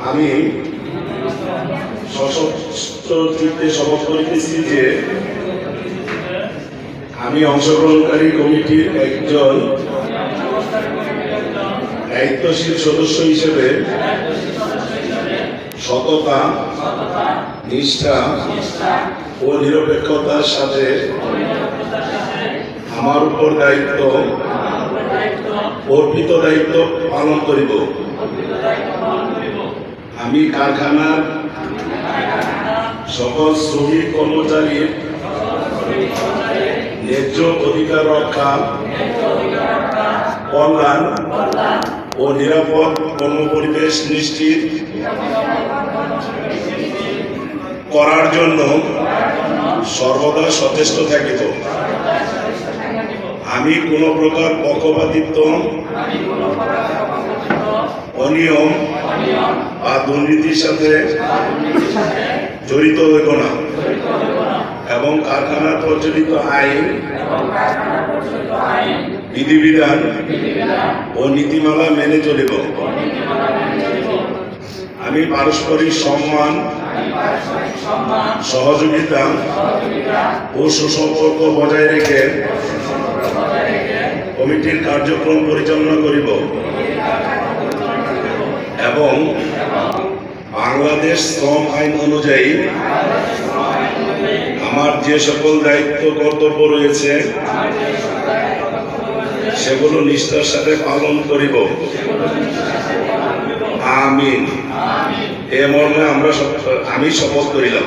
আমি সশস্ত্র চিত্তে শপথ করিতেছি যে আমি অংশগ্রহণকারী কমিটির একজন দায়িত্বশীল সদস্য হিসেবে সততা, নিষ্ঠা ও নিরপেক্ষতার সাথে আমার উপর অর্পিত দায়িত্ব পালন করিব। আমি কারখানার সকল শ্রমিক কর্মচারীর ন্যায্য অধিকার রক্ষা, কল্যাণ ও নিরাপদ কর্মপরিবেশ নিশ্চিত করার জন্য সর্বদা সচেষ্ট থাকিব। আমি কোন প্রকার পক্ষপাতিত্ব, অনিয়ম বা দুর্নীতির সাথে জড়িত হইব না এবং কারখানার প্রচলিত আইন, বিধিবিধান ও নীতিমালা মেনে চলিব। আমি পারস্পরিক সম্মান, সহযোগিতা ও সুসম্পর্ক বজায় রেখে কমিটির কার্যক্রম পরিচালনা করিব এবং বাংলাদেশ শ্রম আইন অনুযায়ী আমার যে সকল দায়িত্ব কর্তব্য রয়েছে সেগুলো নিষ্ঠার সাথে পালন করিব। আমিন। এ মর্মে আমি শপথ করিলাম।